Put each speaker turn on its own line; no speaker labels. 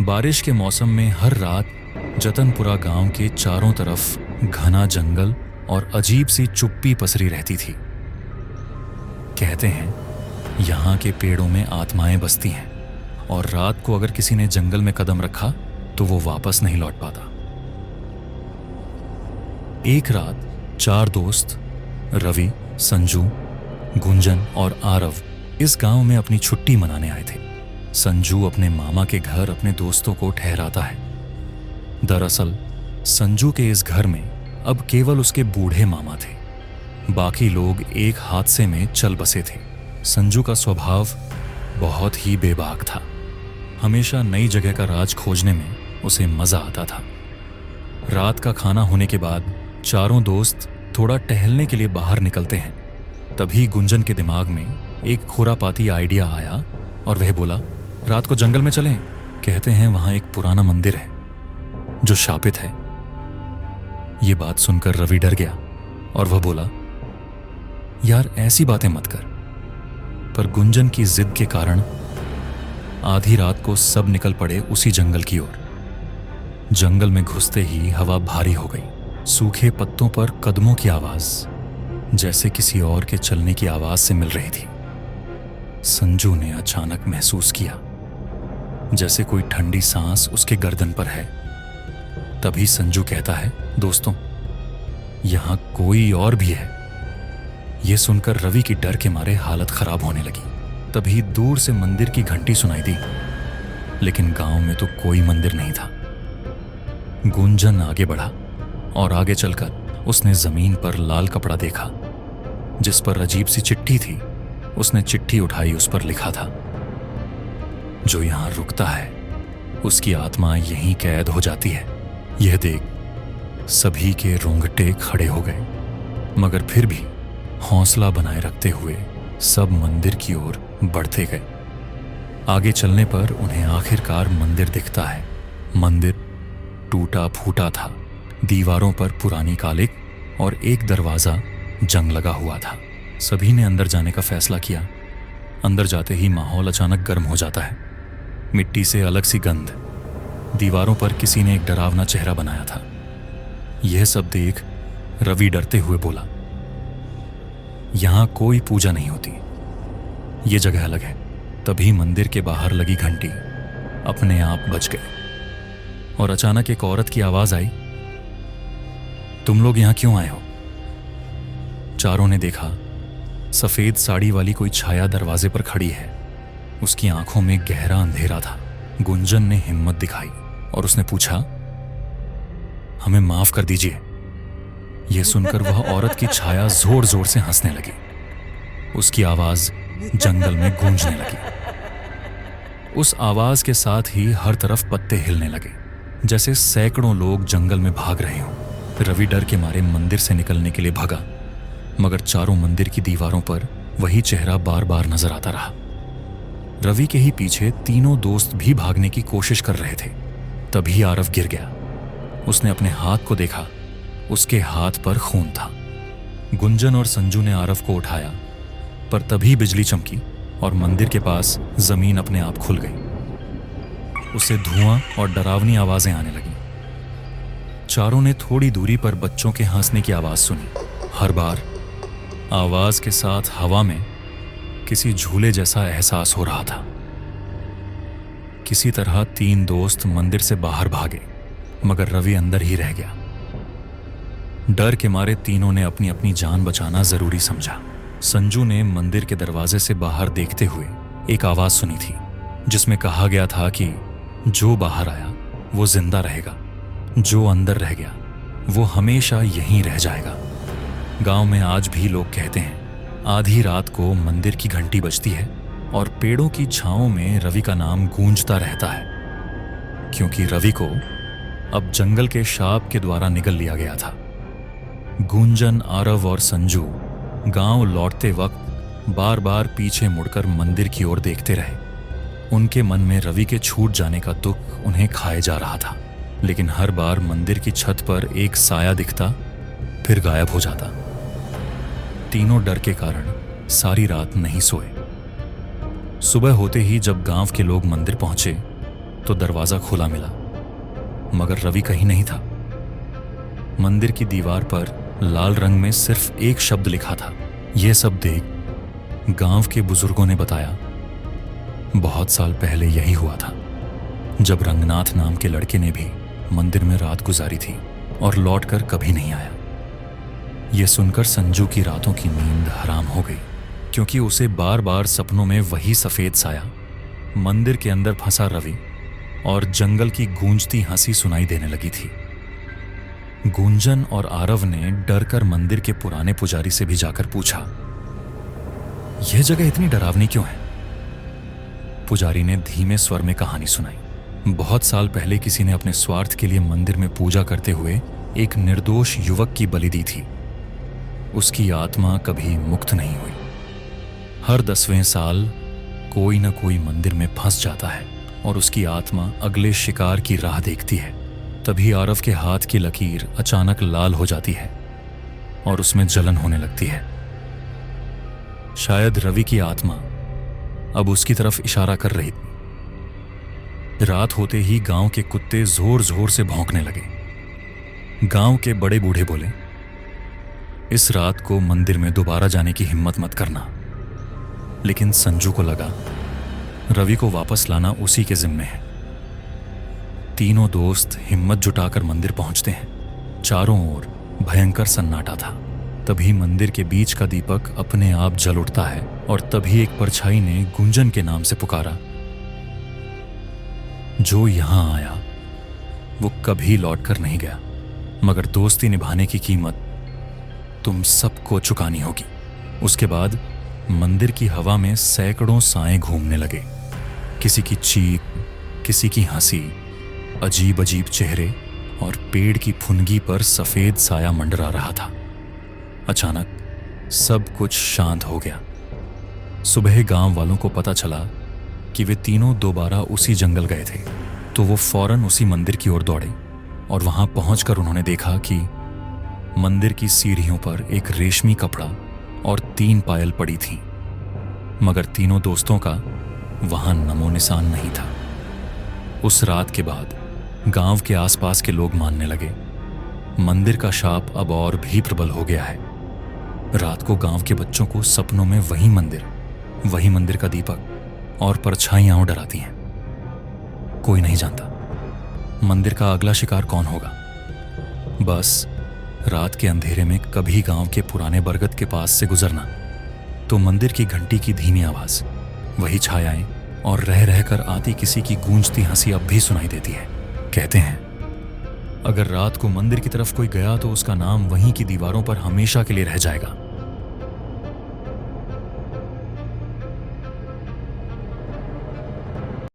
बारिश के मौसम में हर रात जतनपुरा गांव के चारों तरफ घना जंगल और अजीब सी चुप्पी पसरी रहती थी। कहते हैं यहाँ के पेड़ों में आत्माएं बसती हैं और रात को अगर किसी ने जंगल में कदम रखा तो वो वापस नहीं लौट पाता। एक रात 4 दोस्त रवि, संजू, गुंजन और आरव इस गांव में अपनी छुट्टी मनाने आए थे। संजू अपने मामा के घर अपने दोस्तों को ठहराता है। दरअसल संजू के इस घर में अब केवल उसके बूढ़े मामा थे, बाकी लोग एक हादसे में चल बसे थे। संजू का स्वभाव बहुत ही बेबाक था। हमेशा नई जगह का राज खोजने में उसे मजा आता था। रात का खाना होने के बाद चारों दोस्त थोड़ा टहलने के लिए बाहर निकलते हैं। तभी गुंजन के दिमाग में एक खुरापाती आइडिया आया और वह बोला, रात को जंगल में चलें। कहते हैं वहां एक पुराना मंदिर है जो शापित है। ये बात सुनकर रवि डर गया और वह बोला, यार ऐसी बातें मत कर। पर गुंजन की जिद के कारण आधी रात को सब निकल पड़े उसी जंगल की ओर। जंगल में घुसते ही हवा भारी हो गई। सूखे पत्तों पर कदमों की आवाज जैसे किसी और के चलने की आवाज से मिल रही थी। संजू ने अचानक महसूस किया जैसे कोई ठंडी सांस उसके गर्दन पर है। तभी संजू कहता है, दोस्तों यहां कोई और भी है। यह सुनकर रवि की डर के मारे हालत खराब होने लगी। तभी दूर से मंदिर की घंटी सुनाई दी, लेकिन गांव में तो कोई मंदिर नहीं था। गुंजन आगे बढ़ा और आगे चलकर उसने जमीन पर लाल कपड़ा देखा जिस पर अजीब सी चिट्ठी थी। उसने चिट्ठी उठाई, उस पर लिखा था, जो यहां रुकता है उसकी आत्मा यहीं कैद हो जाती है। यह देख सभी के रोंगटे खड़े हो गए, मगर फिर भी हौसला बनाए रखते हुए सब मंदिर की ओर बढ़ते गए। आगे चलने पर उन्हें आखिरकार मंदिर दिखता है। मंदिर टूटा फूटा था। दीवारों पर पुरानी कालिक और एक दरवाजा जंग लगा हुआ था। सभी ने अंदर जाने का फैसला किया। अंदर जाते ही माहौल अचानक गर्म हो जाता है। मिट्टी से अलग सी गंध। दीवारों पर किसी ने एक डरावना चेहरा बनाया था। यह सब देख रवि डरते हुए बोला, यहां कोई पूजा नहीं होती, यह जगह अलग है। तभी मंदिर के बाहर लगी घंटी अपने आप बज गई और अचानक एक औरत की आवाज आई, तुम लोग यहां क्यों आए हो? चारों ने देखा सफेद साड़ी वाली कोई छाया दरवाजे पर खड़ी है। उसकी आंखों में गहरा अंधेरा था। गुंजन ने हिम्मत दिखाई और उसने पूछा, हमें माफ कर दीजिए। यह सुनकर वह औरत की छाया जोर जोर से हंसने लगी। उसकी आवाज जंगल में गूंजने लगी। उस आवाज के साथ ही हर तरफ पत्ते हिलने लगे, जैसे सैकड़ों लोग जंगल में भाग रहे हों। रवि डर के मारे मंदिर से निकलने के लिए भागा, मगर चारों मंदिर की दीवारों पर वही चेहरा बार बार नजर आता रहा। रवि के ही पीछे तीनों दोस्त भी भागने की कोशिश कर रहे थे। तभी आरव गिर गया। उसने अपने हाथ को देखा, उसके हाथ पर खून था। गुंजन और संजू ने आरव को उठाया, पर तभी बिजली चमकी और मंदिर के पास जमीन अपने आप खुल गई। उससे धुआं और डरावनी आवाजें आने लगीं। चारों ने थोड़ी दूरी पर बच्चों के हंसने की आवाज सुनी। हर बार आवाज के साथ हवा में किसी झूले जैसा एहसास हो रहा था। किसी तरह 3 दोस्त मंदिर से बाहर भागे, मगर रवि अंदर ही रह गया। डर के मारे तीनों ने अपनी अपनी जान बचाना जरूरी समझा। संजू ने मंदिर के दरवाजे से बाहर देखते हुए एक आवाज सुनी थी जिसमें कहा गया था कि जो बाहर आया वो जिंदा रहेगा, जो अंदर रह गया वो हमेशा यहीं रह जाएगा। गांव में आज भी लोग कहते हैं आधी रात को मंदिर की घंटी बजती है और पेड़ों की छांव में रवि का नाम गूंजता रहता है, क्योंकि रवि को अब जंगल के शाप के द्वारा निगल लिया गया था। गुंजन, आरव और संजू गांव लौटते वक्त बार बार पीछे मुड़कर मंदिर की ओर देखते रहे। उनके मन में रवि के छूट जाने का दुख उन्हें खाए जा रहा था, लेकिन हर बार मंदिर की छत पर एक साया दिखता फिर गायब हो जाता। तीनों डर के कारण सारी रात नहीं सोए। सुबह होते ही जब गांव के लोग मंदिर पहुंचे तो दरवाजा खुला मिला, मगर रवि कहीं नहीं था। मंदिर की दीवार पर लाल रंग में सिर्फ एक शब्द लिखा था। यह सब देख गांव के बुजुर्गों ने बताया, बहुत साल पहले यही हुआ था, जब रंगनाथ नाम के लड़के ने भी मंदिर में रात गुजारी थी और लौटकर कभी नहीं आया। यह सुनकर संजू की रातों की नींद हराम हो गई, क्योंकि उसे बार बार सपनों में वही सफेद साया, मंदिर के अंदर फंसा रवि और जंगल की गूंजती हंसी सुनाई देने लगी थी। गुंजन और आरव ने डरकर मंदिर के पुराने पुजारी से भी जाकर पूछा, यह जगह इतनी डरावनी क्यों है? पुजारी ने धीमे स्वर में कहानी सुनाई। बहुत साल पहले किसी ने अपने स्वार्थ के लिए मंदिर में पूजा करते हुए एक निर्दोष युवक की बलि दी थी। उसकी आत्मा कभी मुक्त नहीं हुई। हर 10वें साल कोई न कोई मंदिर में फंस जाता है और उसकी आत्मा अगले शिकार की राह देखती है। तभी आरव के हाथ की लकीर अचानक लाल हो जाती है और उसमें जलन होने लगती है। शायद रवि की आत्मा अब उसकी तरफ इशारा कर रही थी। रात होते ही गांव के कुत्ते जोर जोर से भौंकने लगे। गांव के बड़े बूढ़े बोले, इस रात को मंदिर में दोबारा जाने की हिम्मत मत करना। लेकिन संजू को लगा रवि को वापस लाना उसी के जिम्मे है। तीनों दोस्त हिम्मत जुटाकर मंदिर पहुंचते हैं। चारों ओर भयंकर सन्नाटा था। तभी मंदिर के बीच का दीपक अपने आप जल उठता है और तभी एक परछाई ने गुंजन के नाम से पुकारा। जो यहां आया वो कभी लौटकर नहीं गया, मगर दोस्ती निभाने की कीमत तुम सबको चुकानी होगी। उसके बाद मंदिर की हवा में सैकड़ों साएं घूमने लगे। किसी की चीख, किसी की हंसी, अजीब अजीब चेहरे और पेड़ की फुनगी पर सफेद साया मंडरा रहा था। अचानक सब कुछ शांत हो गया। सुबह गांव वालों को पता चला कि वे तीनों दोबारा उसी जंगल गए थे, तो वो फौरन उसी मंदिर की ओर दौड़े और वहां पहुंचकर उन्होंने देखा कि मंदिर की सीढ़ियों पर एक रेशमी कपड़ा और 3 पायल पड़ी थीं, मगर तीनों दोस्तों का वहां नमो निशान नहीं था। उस रात के बाद गांव के आसपास के लोग मानने लगे, मंदिर का शाप अब और भी प्रबल हो गया है। रात को गांव के बच्चों को सपनों में वही मंदिर का दीपक और परछाइयां डराती हैं। कोई नहीं जानता मंदिर का अगला शिकार कौन होगा। बस रात के अंधेरे में कभी गांव के पुराने बरगद के पास से गुजरना तो मंदिर की घंटी की धीमी आवाज, वही छायाएं और रह रहकर आती किसी की गूंजती हंसी अब भी सुनाई देती है। कहते हैं अगर रात को मंदिर की तरफ कोई गया तो उसका नाम वहीं की दीवारों पर हमेशा के लिए रह जाएगा।